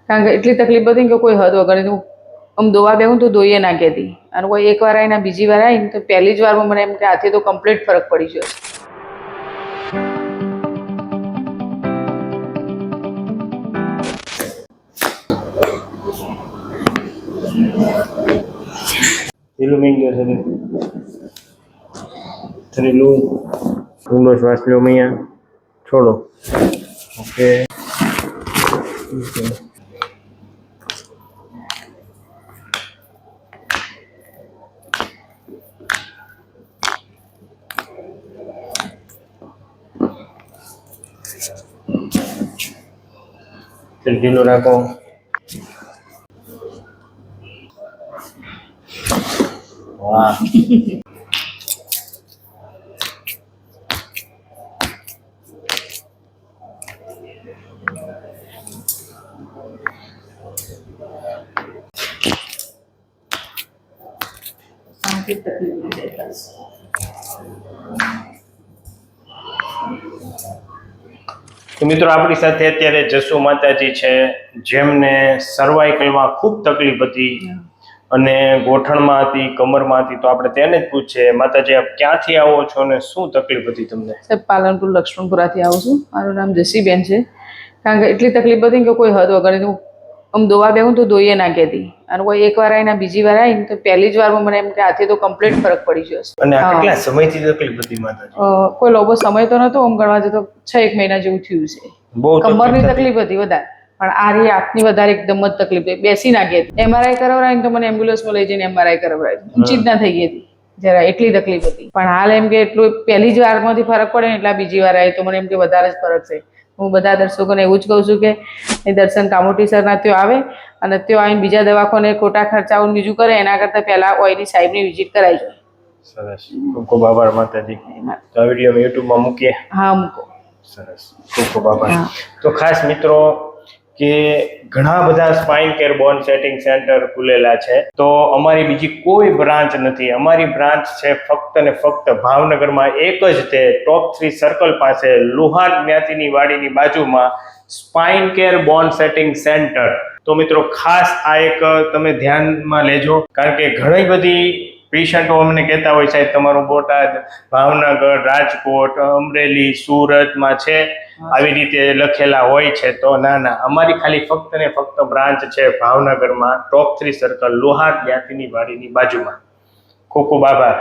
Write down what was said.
કારણ કે એટલી તકલીફ હતી કે કોઈ હદ વગર હું આમ દોવા બેહું તો દોઈએ ના કહેતી, અને કોઈ એકવાર આવીને બીજી વાર આવીને તો પહેલી જ વારમાં મને એમ કે આથી તો કમ્પ્લીટ ફરક પડી ગયો. ઊંડો શ્વાસ લો અહીંયા, છોડો. ઓકે. ઢીલું રાખો. વાહ. તો મિત્રો આપણી સાથે અત્યારે જસુ માતાજી છે, જેમને સર્વાઇકલમાં ખૂબ તકલીફ હતી અને ગોઠણમાં હતી, કમરમાં હતી. તો આપણે તેને જ પૂછીએ, માતાજી આપ ક્યાંથી આવો છો અને શું તકલીફ હતી તમને? સાહેબ પાલનપુર લક્ષ્મણપુરાથી આવું છું. મારું નામ જસીબેન છે. કારણ કે એટલી તકલીફ હતી કે કોઈ હદ વગર હું આમ દોવા બેહું તો દોઈએ ના કહેતી, અને કોઈ એકવાર આવીને બીજી વાર આવીને તો પહેલી જ વારમાં મને એમ કે આથી તો કમ્પ્લીટ ફરક પડી ગયો. અને કેટલા સમયથી તકલીફ હતી માતાજી? કોઈ લાંબો સમય તો નતો, આમ ગણવા જતો 6-1 મહિના જેવું થયું છે. બહુ કમરની તકલીફ હતી વધારે, પણ આ રહી આંખની વધારે એકદમ જ તકલીફ. બેસી ના ગઈ. MRI કરાવરાય તો મને એમ્બ્યુલન્સમાં લઈ જઈને MRI કરાવરાય, ઊંચી જ ના થઈ ગઈ હતી જરા, એટલી તકલીફ હતી. પણ હાલ એમ કે એટલું પહેલી જ વારમાંથી ફરક પડે ને એટલે બીજી વાર આવી તો મને એમ કે વધારે જ ફરક છે. હું બધા દર્શકોને એવું જ કહું છું કે એ દર્શન કામોટી સરના ત્યાં આવે અને ત્યાં આવીને બીજા દવાખાને ખોટા ખર્ચાઓ બીજું કરે એના કરતાં પહેલાં ઓયની સાહેબની વિઝિટ કરાવી જોઈએ. સરસ, ખૂબ ખૂબ આભાર માતાજી. તો આ વિડીયો યુટ્યુબમાં મૂકીએ? હા મૂકો. સરસ, ખૂબ ખૂબ આભાર. તો ખાસ મિત્રો કે ઘણા બધા spine care bone setting centre ખુલેલા છે, તો અમારી બીજી કોઈ બ્રાન્ચ નથી. અમારી બ્રાન્ચ છે ફક્ત ને ફક્ત ભાવનગરમાં એક જ, તે ટોપ 3 સર્કલ પાસે લુહાર જ્ઞાતિની વાડીની બાજુમાં spine care bone setting centre. તો મિત્રો ખાસ આ એક તમે ધ્યાનમાં લેજો, કારણ કે ઘણી બધી પેશન્ટો અમને કહેતા હોય સાહેબ તમારું બોટાદ, ભાવનગર, રાજકોટ, અમરેલી, સુરતમાં છે, આવી રીતે લખેલા હોય છે. તો ના, અમારી ખાલી ફક્ત ને ફક્ત બ્રાન્ચ છે ભાવનગરમાં ટોપ 3 સર્કલ લુહાર જ્ઞાતિની વાડીની બાજુમાં. ખૂબ ખૂબ આભાર.